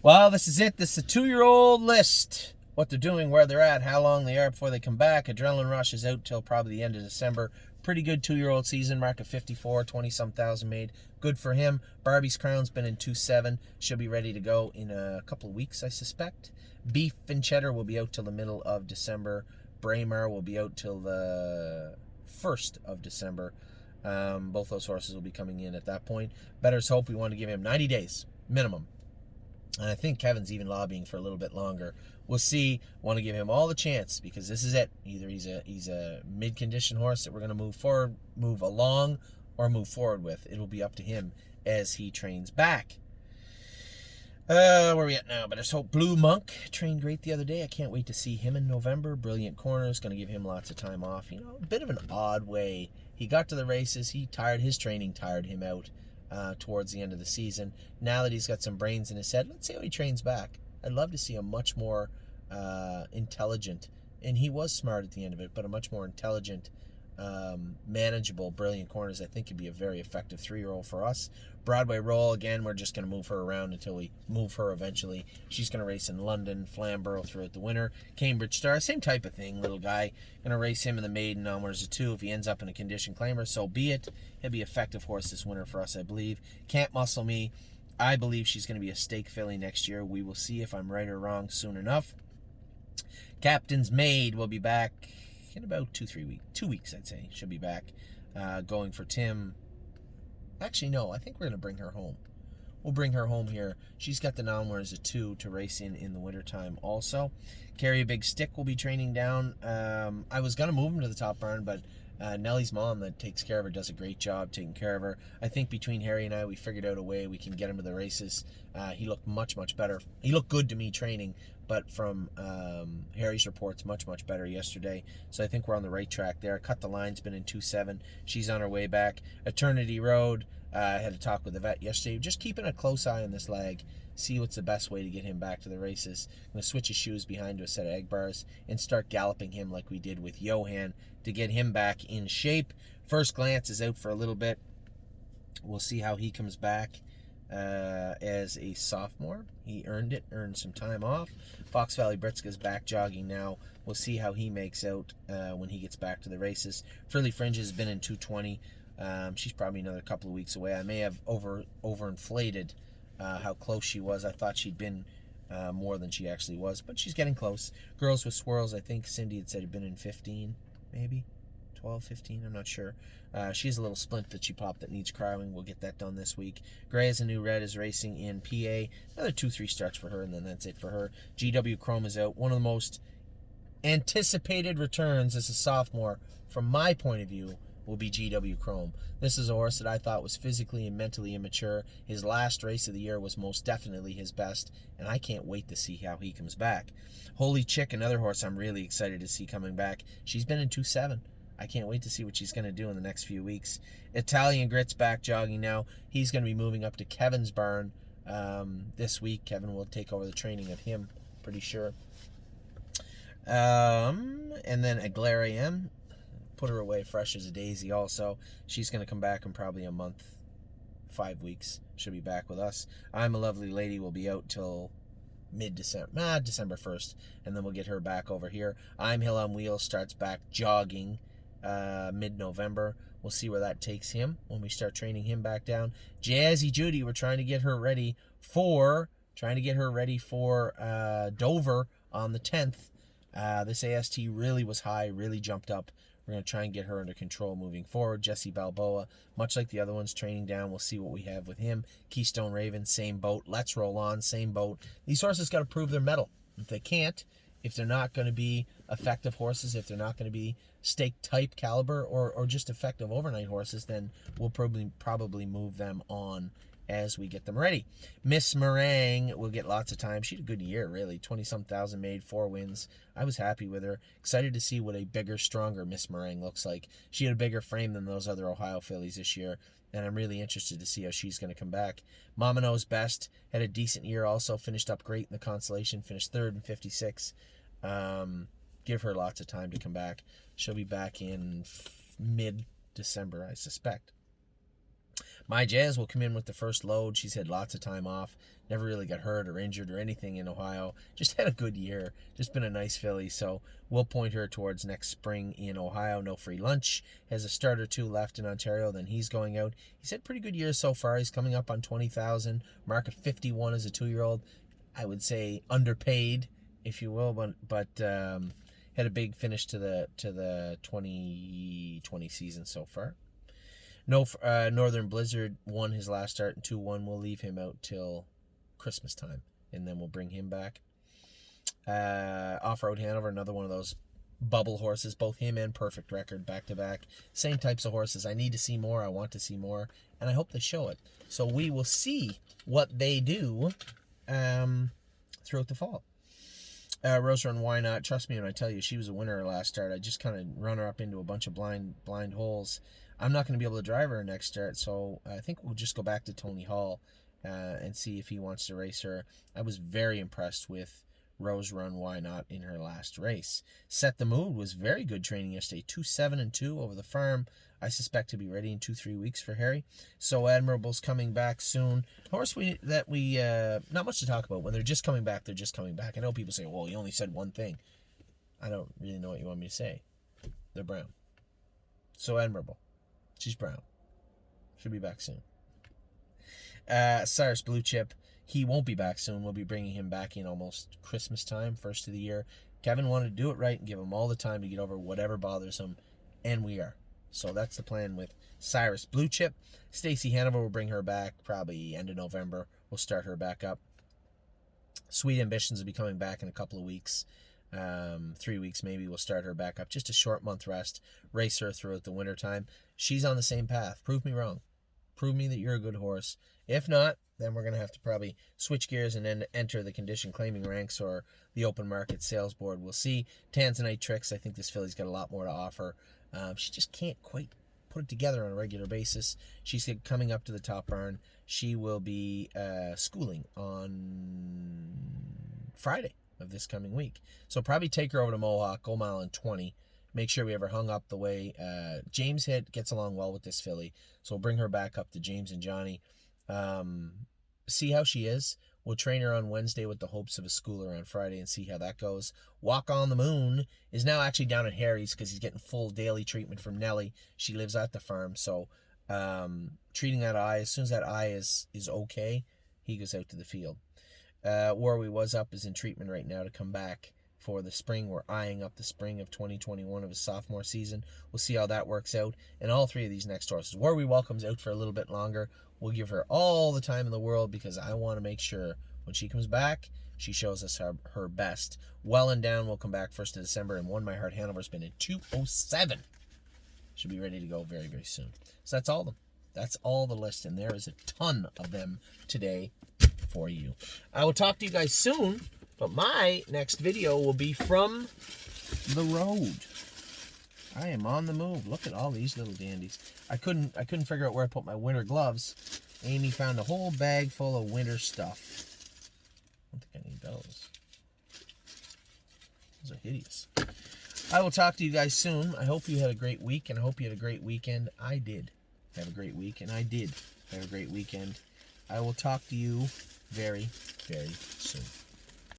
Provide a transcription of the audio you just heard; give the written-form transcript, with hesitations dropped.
Well, this is it. This is a 2-year-old list. What they're doing, where they're at, how long they are before they come back. Adrenaline Rush is out till probably the end of December. Pretty good 2-year-old season. Mark of 54, 20-some thousand made. Good for him. Barbie's Crown's been in 2.7. She'll be ready to go in a couple of weeks, I suspect. Beef and Cheddar will be out till the middle of December. Braemar will be out till the 1st of December. Both those horses will be coming in at that point. Better's Hope, we want to give him 90 days minimum. And I think Kevin's even lobbying for a little bit longer. We'll see. Want to give him all the chance because this is it. Either he's a mid-condition horse that we're going to move along, or move forward with. It'll be up to him as he trains back. Where are we at now? But I hope Blue Monk trained great the other day. I can't wait to see him in November. Brilliant Corners, going to give him lots of time off. You know, a bit of an odd way. He got to the races. His training tired him out towards the end of the season. Now that he's got some brains in his head, let's see how he trains back. I'd love to see a much more intelligent, and he was smart at the end of it, but a much more intelligent, manageable Brilliant Corners. I think could be a very effective 3-year-old for us. Broadway Roll, again, we're just going to move her around until we move her eventually. She's going to race in London, Flamborough throughout the winter. Cambridge Star, same type of thing, little guy. Going to race him in the maiden onwards to 2. If he ends up in a condition claimer, so be it. He'll be an effective horse this winter for us, I believe. Can't Muscle Me, I believe she's going to be a stake filly next year. We will see if I'm right or wrong soon enough. Captain's Maid will be back in about 2 weeks, I'd say. She'll be back going for Tim. Actually, no, I think we're going to bring her home. We'll bring her home here. She's got the Nalmers a 2 to race in the wintertime also. Carry a Big Stick will be training down. I was going to move him to the top barn, but Nellie's mom that takes care of her does a great job taking care of her. I think between Harry and I, we figured out a way we can get him to the races. He looked much better. He looked good to me training, but from Harry's reports, much better yesterday. So I think we're on the right track there. Cut the Line's been in 2.7. She's on her way back. Eternity Road, I had a talk with the vet yesterday. Just keeping a close eye on this leg. See what's the best way to get him back to the races. I'm going to switch his shoes behind to a set of egg bars and start galloping him like we did with Johan to get him back in shape. First Glance is out for a little bit. We'll see how he comes back as a sophomore. He earned some time off. Fox Valley Britska's back jogging now. We'll see how he makes out when he gets back to the races. Frilly Fringe has been in 220. She's probably another couple of weeks away. I may have overinflated how close she was. I thought she'd been more than she actually was, but she's getting close. Girls with Swirls, I think Cindy had said had been in 15, maybe 12, 15, I'm not sure. She has a little splint that she popped that needs cryoing. We'll get that done this week. Gray as a New Red is racing in PA. Another 2-3 starts for her, and then that's it for her. GW Chrome is out. One of the most anticipated returns as a sophomore, from my point of view, will be GW Chrome. This is a horse that I thought was physically and mentally immature. His last race of the year was most definitely his best, and I can't wait to see how he comes back. Holy Chick, another horse I'm really excited to see coming back. She's been in 2.7. I can't wait to see what she's going to do in the next few weeks. Italian Grit's back jogging now. He's going to be moving up to Kevin's barn this week. Kevin will take over the training of him, pretty sure. And then Aglaire AM, put her away fresh as a daisy also. She's going to come back in probably a month, 5 weeks. She'll be back with us. I'm a Lovely Lady will be out till mid-December, December 1st, and then we'll get her back over here. I'm Hill on Wheels starts back jogging mid-November. We'll see where that takes him when we start training him back down. Jazzy Judy, we're trying to get her ready for Dover on the 10th. This AST really was high, really jumped up. We're going to try and get her under control moving forward. Jesse Balboa, much like the other ones, training down. We'll see what we have with him. Keystone Raven, same boat. Let's Roll On, same boat. These horses got to prove their mettle. If they can't, if they're not going to be effective horses, if they're not going to be stake type caliber or just effective overnight horses, then we'll probably move them on as we get them ready. Miss Meringue will get lots of time. She had a good year, really. 20-some thousand made, 4 wins. I was happy with her. Excited to see what a bigger, stronger Miss Meringue looks like. She had a bigger frame than those other Ohio fillies this year, and I'm really interested to see how she's going to come back. Mama Knows Best had a decent year also. Finished up great in the Consolation. Finished 3rd in 56. Give her lots of time to come back. She'll be back in mid-December, I suspect. My Jazz will come in with the first load. She's had lots of time off. Never really got hurt or injured or anything in Ohio. Just had a good year. Just been a nice filly. So we'll point her towards next spring in Ohio. No free lunch. Has a start or two left in Ontario. Then he's going out. He's had pretty good years so far. He's coming up on 20,000. Mark of 51 as a 2-year-old. I would say underpaid, if you will, but had a big finish to the 2020 season so far. No, Northern Blizzard won his last start in 2-1. We'll leave him out till Christmas time, and then we'll bring him back. Off-Road Hanover, another one of those bubble horses. Both him and Perfect Record back-to-back. Same types of horses. I need to see more. I want to see more, and I hope they show it. So we will see what they do throughout the fall. Rose Run Why Not? Trust me when I tell you, she was a winner her last start. I just kind of run her up into a bunch of blind holes. I'm not going to be able to drive her next start, so I think we'll just go back to Tony Hall and see if he wants to race her. I was very impressed with Rose Run Why Not in her last race. Set the Mood was very good training yesterday. 2-7-2 over the farm. I suspect to be ready in 2-3 weeks for Harry. So Admirable's coming back soon. Horse that we not much to talk about. When they're just coming back, they're just coming back. I know people say, well, you only said one thing. I don't really know what you want me to say. They're brown. So Admirable. She's brown. She'll be back soon. Cyrus Blue Chip. He won't be back soon. We'll be bringing him back in almost Christmas time, first of the year. Kevin wanted to do it right and give him all the time to get over whatever bothers him, and we are. So that's the plan with Cyrus Blue Chip. Stacy Hanover will bring her back probably end of November. We'll start her back up. Sweet Ambitions will be coming back in a couple of weeks. 3 weeks maybe. We'll start her back up. Just a short month rest. Race her throughout the wintertime. She's on the same path. Prove me wrong. Prove me that you're a good horse. If not, then we're going to have to probably switch gears and then enter the condition claiming ranks or the open market sales board. We'll see. Tanzanite Tricks. I think this filly's got a lot more to offer. She just can't quite put it together on a regular basis. She's coming up to the Top Barn. She will be schooling on Friday of this coming week. So probably take her over to Mohawk, go mile and 20. Make sure we have her hung up the way James gets along well with this filly. So we'll bring her back up to James and Johnny. See how she is. We'll train her on Wednesday with the hopes of a schooler on Friday and see how that goes. Walk on the Moon is now actually down at Harry's because he's getting full daily treatment from Nellie. She lives at the farm. So treating that eye, as soon as that eye is okay, he goes out to the field. Warwi Was Up is in treatment right now to come back for the spring. We're eyeing up the spring of 2021 of his sophomore season. We'll see how that works out. And all three of these next horses. Warwi Welcome's out for a little bit longer. We'll give her all the time in the world because I want to make sure when she comes back, she shows us her best. Well and Down will come back 1st of December, and One My Heart Hanover's been in 2:07. Should be ready to go very, very soon. So that's all of them. That's all the list, and there is a ton of them today for you. I will talk to you guys soon, but my next video will be from the road. I am on the move. Look at all these little dandies. I couldn't figure out where I put my winter gloves. Amy found a whole bag full of winter stuff. I don't think I need those. Those are hideous. I will talk to you guys soon. I hope you had a great week, and I hope you had a great weekend. I did have a great week, and I did have a great weekend. I will talk to you very, very soon.